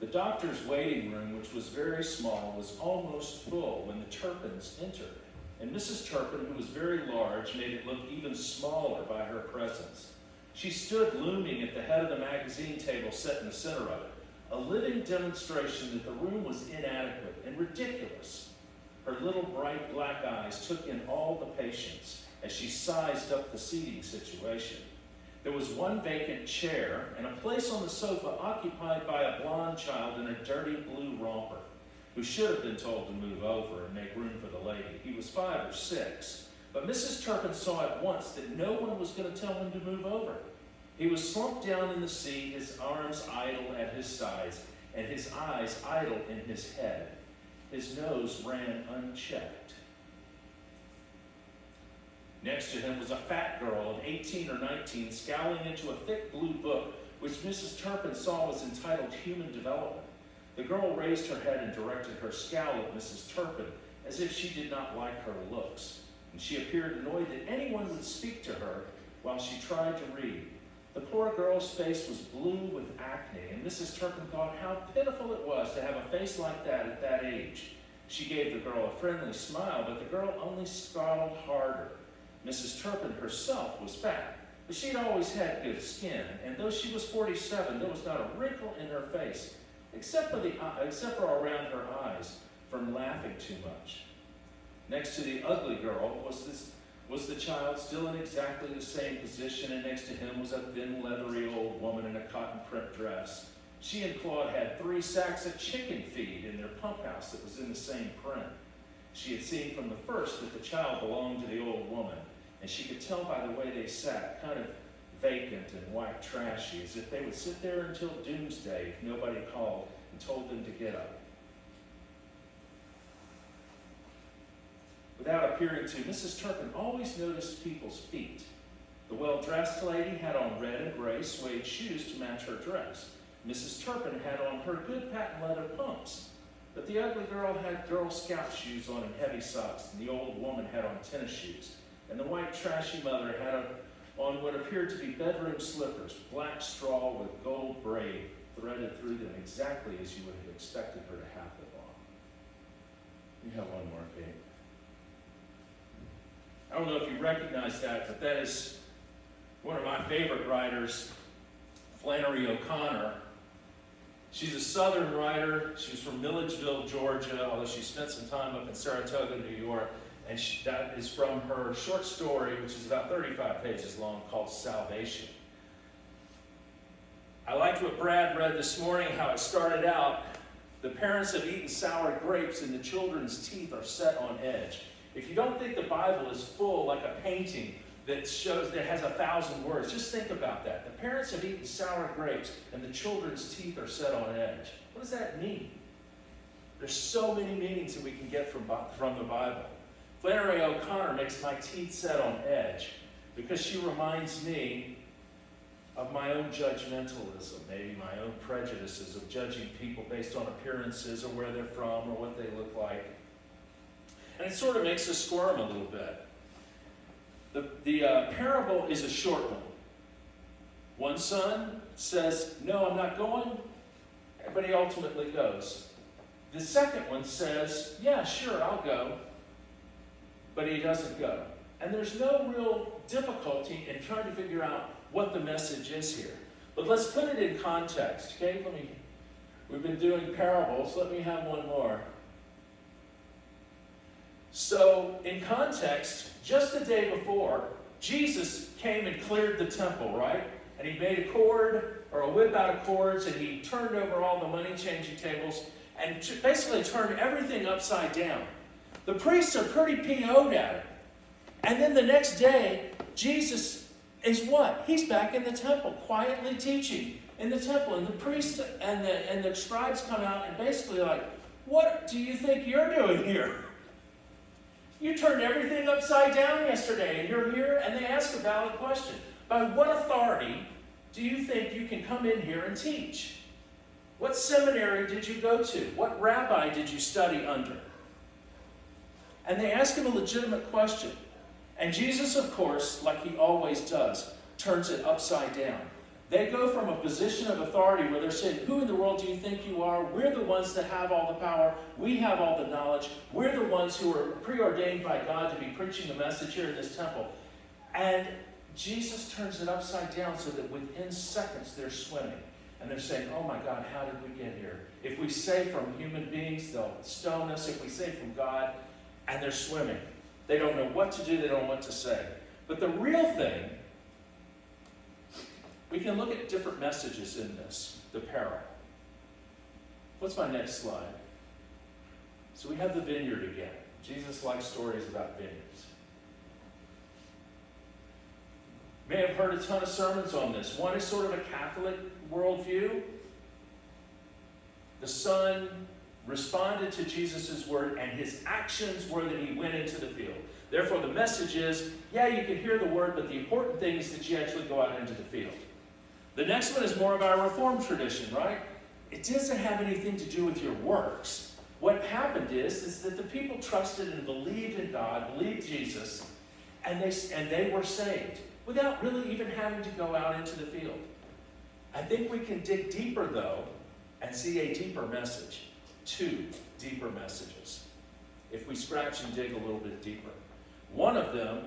The doctor's waiting room, which was very small, was almost full when the Turpins entered, and Mrs. Turpin, who was very large, made it look even smaller by her presence. She stood looming at the head of the magazine table set in the center of it, a living demonstration that the room was inadequate and ridiculous. Her little bright black eyes took in all the patients as she sized up the seating situation. There was one vacant chair and a place on the sofa occupied by a blonde child in a dirty blue romper, who should have been told to move over and make room for the lady. He was 5 or 6, but Mrs. Turpin saw at once that no one was going to tell him to move over. He was slumped down in the seat, his arms idle at his sides, and his eyes idle in his head. His nose ran unchecked. Next to him was a fat girl of 18 or 19, scowling into a thick blue book, which Mrs. Turpin saw was entitled Human Development. The girl raised her head and directed her scowl at Mrs. Turpin, as if she did not like her looks, and she appeared annoyed that anyone would speak to her while she tried to read. The poor girl's face was blue with acne, and Mrs. Turpin thought how pitiful it was to have a face like that at that age. She gave the girl a friendly smile, but the girl only scowled harder. Mrs. Turpin herself was fat, but she'd always had good skin, and though she was 47, there was not a wrinkle in her face, except for around her eyes, from laughing too much. Next to the ugly girl was the child, still in exactly the same position, and next to him was a thin, leathery old woman in a cotton print dress. She and Claude had 3 sacks of chicken feed in their pump house that was in the same print. She had seen from the first that the child belonged to the old woman, and she could tell by the way they sat, kind of vacant and white trashy, as if they would sit there until doomsday if nobody called and told them to get up. Without appearing to, Mrs. Turpin always noticed people's feet. The well-dressed lady had on red and gray suede shoes to match her dress. Mrs. Turpin had on her good patent leather pumps, but the ugly girl had Girl Scout shoes on and heavy socks, and the old woman had on tennis shoes, and the white trashy mother had on what appeared to be bedroom slippers, black straw with gold braid threaded through them, exactly as you would have expected her to have them on. You have one more, Kate. I don't know if you recognize that, but that is one of my favorite writers, Flannery O'Connor. She's a Southern writer. She was from Milledgeville, Georgia, although she spent some time up in Saratoga, New York. And that is from her short story, which is about 35 pages long, called Salvation. I liked what Brad read this morning, how it started out. The parents have eaten sour grapes and the children's teeth are set on edge. If you don't think the Bible is full like a painting that has 1,000 words, just think about that. The parents have eaten sour grapes and the children's teeth are set on edge. What does that mean? There's so many meanings that we can get from the Bible. Flannery O'Connor makes my teeth set on edge because she reminds me of my own judgmentalism, maybe my own prejudices of judging people based on appearances or where they're from or what they look like. And it sort of makes us squirm a little bit. The parable is a short one. One son says, "No, I'm not going," but he ultimately goes. The second one says, "Yeah, sure, I'll go," but he doesn't go. And there's no real difficulty in trying to figure out what the message is here. But let's put it in context, okay? We've been doing parables. Let me have one more. So, in context, just the day before, Jesus came and cleared the temple, right? And he made a cord, or a whip out of cords, and he turned over all the money-changing tables, and basically turned everything upside down. The priests are pretty PO'd at it. And then the next day, Jesus is what? He's back in the temple, quietly teaching in the temple. And the priests and the scribes come out and basically like, "What do you think you're doing here? You turned everything upside down yesterday, and you're here?" And they ask a valid question. By what authority do you think you can come in here and teach? What seminary did you go to? What rabbi did you study under? And they ask him a legitimate question. And Jesus, of course, like he always does, turns it upside down. They go from a position of authority where they're saying, who in the world do you think you are? We're the ones that have all the power. We have all the knowledge. We're the ones who are preordained by God to be preaching the message here in this temple. And Jesus turns it upside down so that within seconds they're swimming. And they're saying, oh my God, how did we get here? If we say from human beings, they'll stone us. If we say from God, and they're swimming. They don't know what to do. They don't know what to say. But the real thing, we can look at different messages in this, the parable. What's my next slide? So we have the vineyard again. Jesus likes stories about vineyards. You may have heard a ton of sermons on this. One is sort of a Catholic worldview. The son responded to Jesus' word, and his actions were that he went into the field. Therefore, the message is, yeah, you can hear the word, but the important thing is that you actually go out into the field. The next one is more of our Reformed tradition, right? It doesn't have anything to do with your works. What happened is that the people trusted and believed in God, believed Jesus, and they were saved without really even having to go out into the field. I think we can dig deeper, though, and see a deeper message. Two deeper messages, if we scratch and dig a little bit deeper. One of them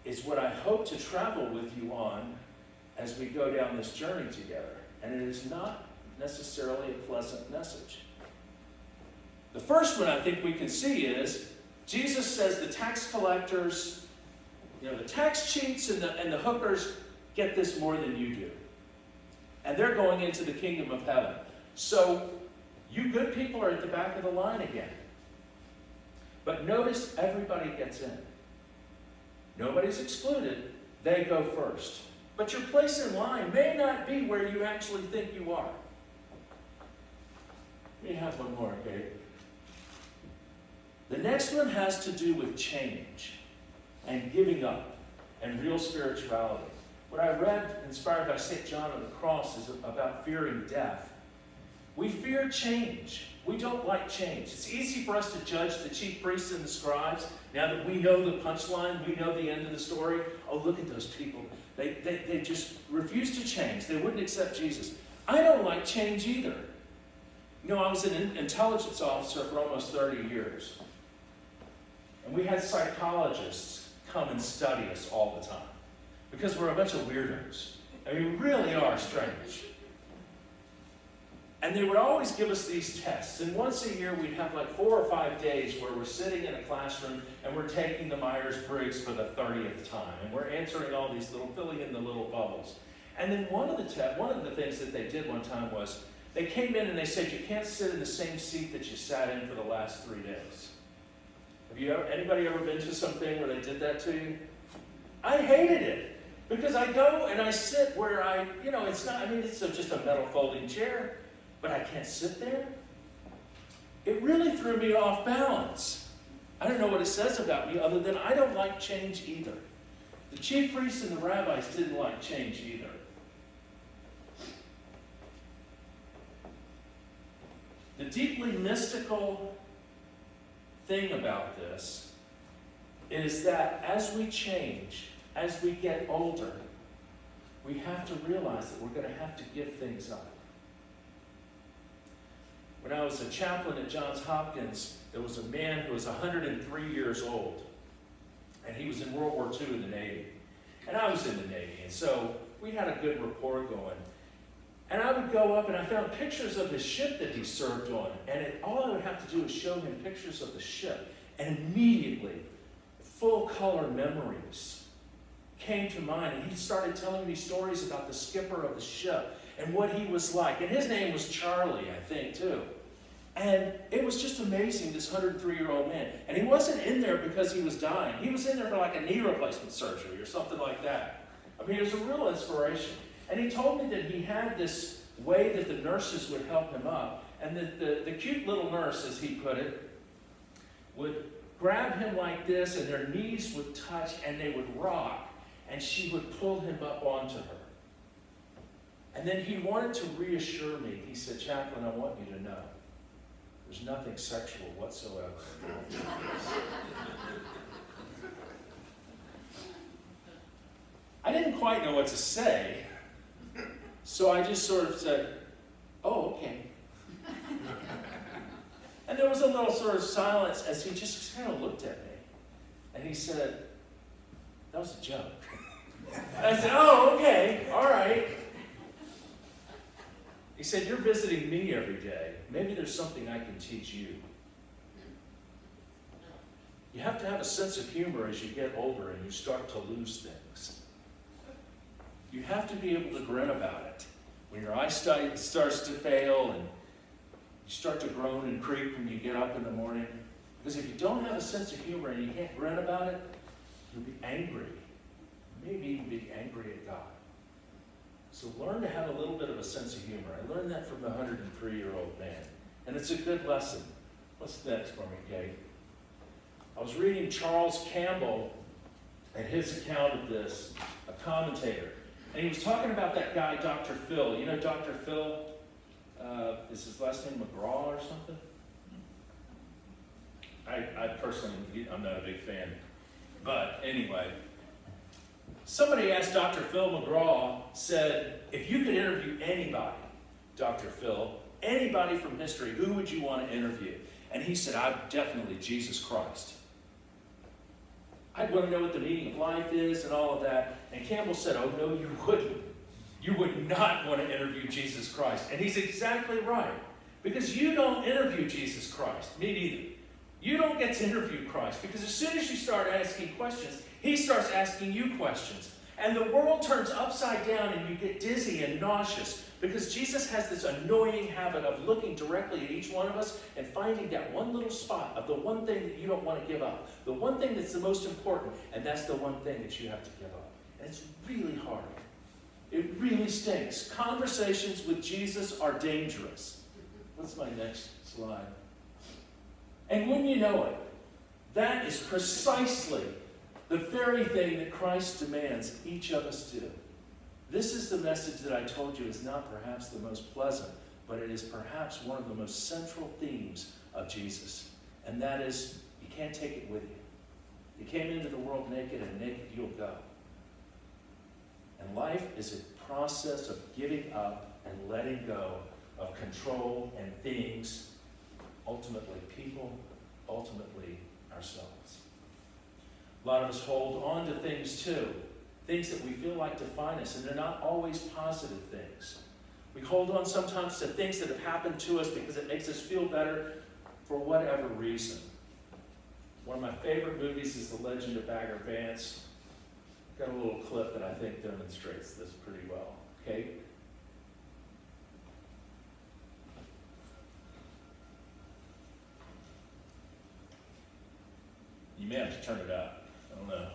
is what I hope to travel with you on as we go down this journey together. And it is not necessarily a pleasant message. The first one I think we can see is, Jesus says the tax collectors, the tax cheats and the hookers get this more than you do. And they're going into the kingdom of heaven. So you good people are at the back of the line again. But notice everybody gets in. Nobody's excluded. They go first. But your place in line may not be where you actually think you are. Let me have one more, okay? The next one has to do with change and giving up and real spirituality. What I read, inspired by St. John of the Cross, is about fearing death. We fear change. We don't like change. It's easy for us to judge the chief priests and the scribes. Now that we know the punchline, we know the end of the story. Oh, look at those people. They just refuse to change. They wouldn't accept Jesus. I don't like change either. I was an intelligence officer for almost 30 years. And we had psychologists come and study us all the time. Because we're a bunch of weirdos. I mean, we really are strange. And they would always give us these tests. And once a year, we'd have like 4 or 5 days where we're sitting in a classroom and we're taking the Myers-Briggs for the 30th time. And we're answering all these filling in the little bubbles. And then one of the things that they did one time was, they came in and they said, you can't sit in the same seat that you sat in for the last 3 days. Anybody ever been to something where they did that to you? I hated it. Because I go and I sit where it's just a metal folding chair. But I can't sit there? It really threw me off balance. I don't know what it says about me other than I don't like change either. The chief priests and the rabbis didn't like change either. The deeply mystical thing about this is that as we change, as we get older, we have to realize that we're going to have to give things up. When I was a chaplain at Johns Hopkins, there was a man who was 103 years old. And he was in World War II in the Navy. And I was in the Navy. And so we had a good rapport going. And I would go up and I found pictures of his ship that he served on. And all I would have to do is show him pictures of the ship. And immediately, full color memories came to mind. And he started telling me stories about the skipper of the ship and what he was like. And his name was Charlie, I think, too. And it was just amazing, this 103-year-old man. And he wasn't in there because he was dying. He was in there for like a knee replacement surgery or something like that. I mean, it was a real inspiration. And he told me that he had this way that the nurses would help him up. And the cute little nurse, as he put it, would grab him like this, and their knees would touch, and they would rock. And she would pull him up onto her. And then he wanted to reassure me. He said, Chaplain, I want you to know there's nothing sexual whatsoever. I didn't quite know what to say, So I just sort of said, oh, okay. And there was a little sort of silence as he just kind of looked at me. And he said, that was a joke. I said, oh, okay, all right. He said, you're visiting me every day. Maybe there's something I can teach you. You have to have a sense of humor as you get older and you start to lose things. You have to be able to grin about it. When your eyesight starts to fail and you start to groan and creak when you get up in the morning. Because if you don't have a sense of humor and you can't grin about it, you'll be angry. Maybe even be angry at God. So learn to have a little bit of a sense of humor. I learned that from the 103-year-old man. And it's a good lesson. What's next for me, Kate? I was reading Charles Campbell and his account of this, a commentator. And he was talking about that guy, Dr. Phil. You know Dr. Phil? Is his last name McGraw or something? I personally, I'm not a big fan. But anyway, somebody asked Dr. Phil McGraw, said, if you could interview anybody, Dr. Phil, anybody from history, who would you want to interview? And he said, definitely Jesus Christ. I'd want to know what the meaning of life is and all of that. And Campbell said, oh, no, you wouldn't. You would not want to interview Jesus Christ. And he's exactly right. Because you don't interview Jesus Christ. Me neither. You don't get to interview Christ. Because as soon as you start asking questions, he starts asking you questions. And the world turns upside down and you get dizzy and nauseous. Because Jesus has this annoying habit of looking directly at each one of us and finding that one little spot of the one thing that you don't want to give up. The one thing that's the most important, and that's the one thing that you have to give up. And it's really hard. It really stinks. Conversations with Jesus are dangerous. What's my next slide? And when you know it, that is precisely the very thing that Christ demands each of us do. This is the message that I told you is not perhaps the most pleasant, but it is perhaps one of the most central themes of Jesus. And that is, you can't take it with you. You came into the world naked, and naked you'll go. And life is a process of giving up and letting go of control and things, ultimately people, ultimately ourselves. A lot of us hold on to things too. Things that we feel like define us, and they're not always positive things. We hold on sometimes to things that have happened to us because it makes us feel better for whatever reason. One of my favorite movies is The Legend of Bagger Vance. Got a little clip that I think demonstrates this pretty well. Okay? You may have to turn it up. I don't know.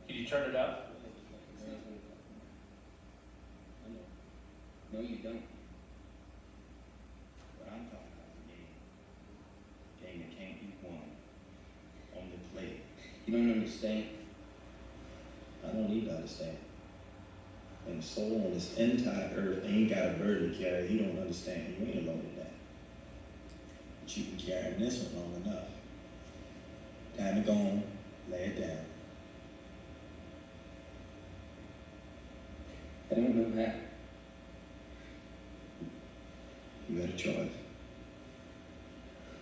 Can you turn it up? No, you don't. What I'm talking about is a game that can't be won on the plate. You don't understand? I don't need to understand. And the soul on this entire earth ain't got a burden to carry. You don't understand. You ain't alone in that. But you've been carrying this one long enough. Time to go on, lay it down. I don't know how. You got a choice.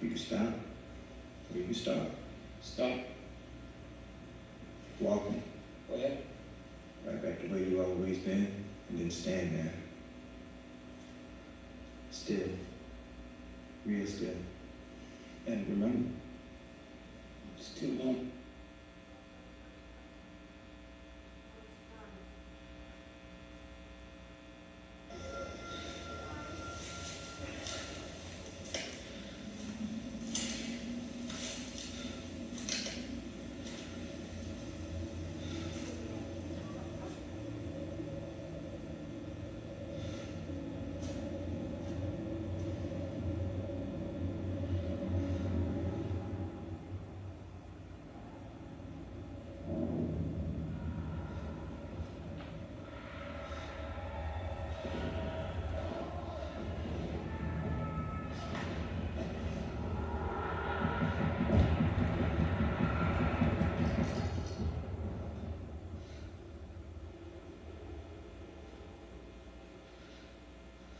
You can stop, or you can start. Stop. Walking. Where? Right back to where you always been, and then stand there. Still. Real still. And remember, it's It's too long.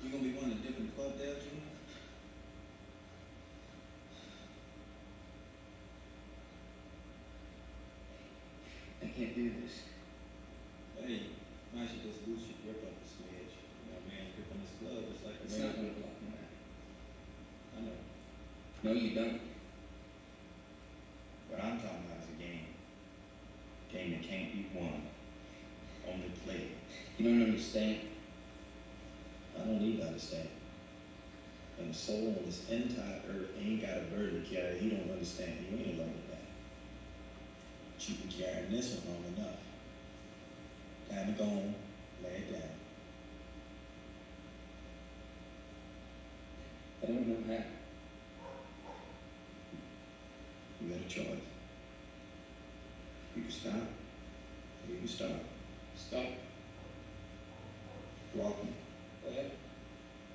You gonna be going to a different club there, Junior? I can't do this. Hey, why don't you just lose your grip on the sledge? You know, man, grip on this glove, it's like it's not gonna block me out. I know. No, you don't. What I'm talking about is a game. Game that can't be won. Only played. You don't understand. I don't need to understand. And the soul on this entire earth ain't got a burden to carry. He don't understand. You ain't learning that. But you've been carrying this one long enough. Time to go on, lay it down. I don't know how. You got a choice. You can stop, or you can start. Stop. Walking.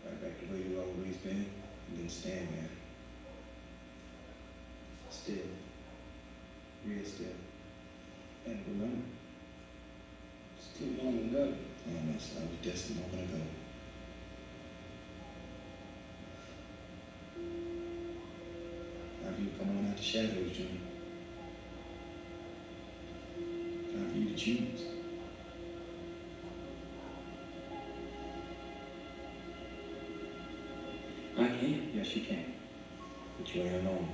Right back to where you've always been, and then stand there. Still. Real still. And remember, it's too long ago. Almost, I was just a moment ago. Time for you to come on out the shadows, Junior. Time for you to choose. I can. Yes, you can. But you ain't alone.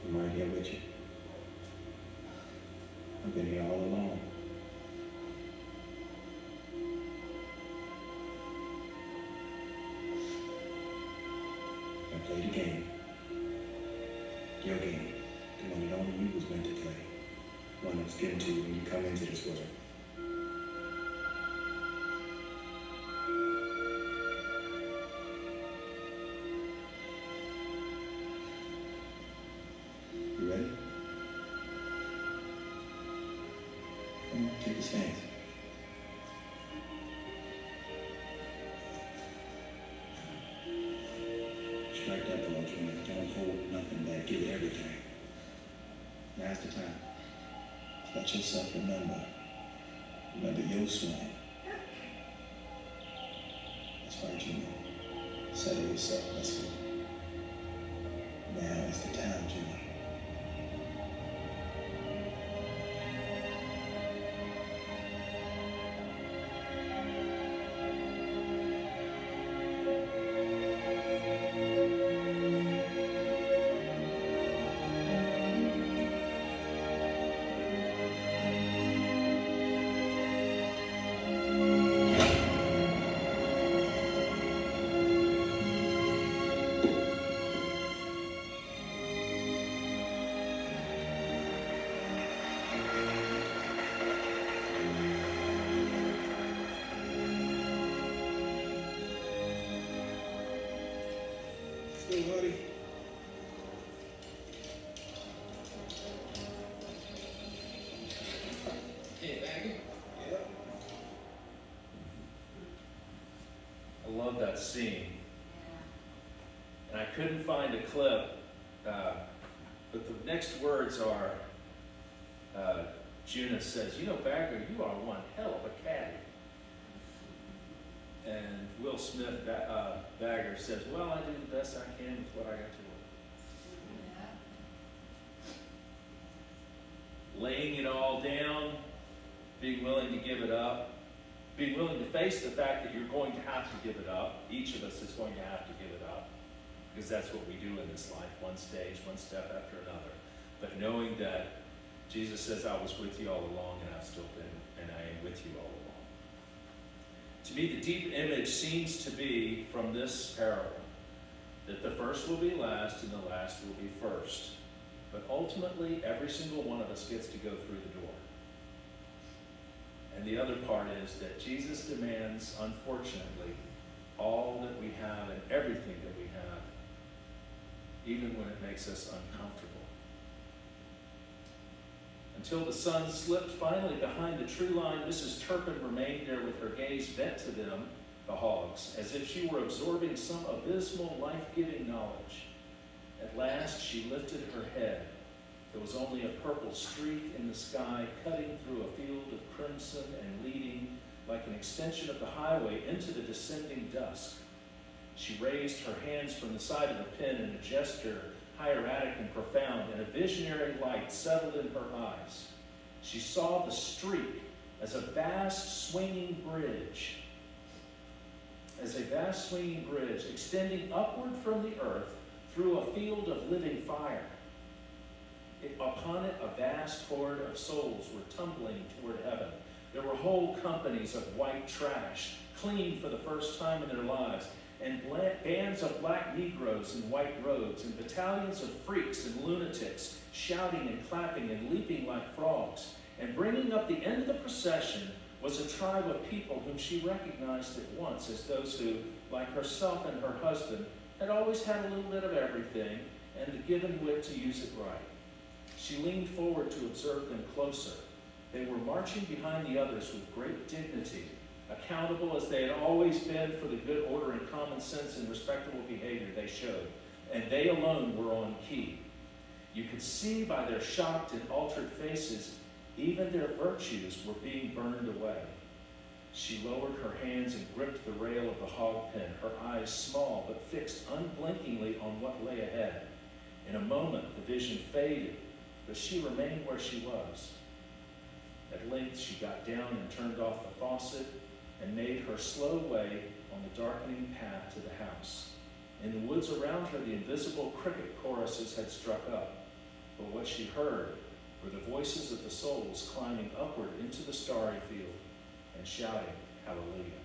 I'm right here with you. I've been here all along. I played a game. Your game. The one that only you was meant to play. One that's given to you when you come into this world. You ready? Come on, take a stance. Strike that ball, Junior. Don't hold nothing back. Give it everything. Now's the time. Let yourself remember. Remember your swing. That's right, Junior. Settle yourself. Let's go. Now is the time, Junior. Hey, buddy. Hey, baggy. Yeah. I love that scene. And I couldn't find a clip, but the next words are, Juna says, you know, Bagger, you are one hell of a caddy. And Will Smith, Bagger, says, well, I do the best I can with what I got to do. Laying it all down, being willing to give it up, being willing to face the fact that you're going to have to give it up. Each of us is going to have to give it up. because that's what we do in this life, one stage, one step after another. But knowing that Jesus says, I was with you all along, and I've still been, and I am with you all along. To me, the deep image seems to be from this parable that the first will be last and the last will be first. But ultimately, every single one of us gets to go through the door. And the other part is that Jesus demands, unfortunately, all that we have and everything that we have, even when it makes us uncomfortable. Until the sun slipped finally behind the tree line, Mrs. Turpin remained there with her gaze bent to them, the hogs, as if she were absorbing some abysmal, life-giving knowledge. At last, she lifted her head. There was only a purple streak in the sky, cutting through a field of crimson and leading, like an extension of the highway, into the descending dusk. She raised her hands from the side of the pen in a gesture hieratic and profound, and a visionary light settled in her eyes. She saw the streak as a vast swinging bridge, extending upward from the earth through a field of living fire. Upon it, a vast horde of souls were tumbling toward heaven. There were whole companies of white trash, clean for the first time in their lives, and bands of black Negroes in white robes, and battalions of freaks and lunatics, shouting and clapping and leaping like frogs. And bringing up the end of the procession was a tribe of people whom she recognized at once as those who, like herself and her husband, had always had a little bit of everything and the given wit to use it right. She leaned forward to observe them closer. They were marching behind the others with great dignity, accountable as they had always been for the good order and common sense and respectable behavior they showed, and they alone were on key. You could see by their shocked and altered faces, even their virtues were being burned away. She lowered her hands and gripped the rail of the hog pen, her eyes small but fixed unblinkingly on what lay ahead. In a moment, the vision faded, but she remained where she was. At length, she got down and turned off the faucet and made her slow way on the darkening path to the house. In the woods around her, the invisible cricket choruses had struck up, but what she heard were the voices of the souls climbing upward into the starry field and shouting hallelujah.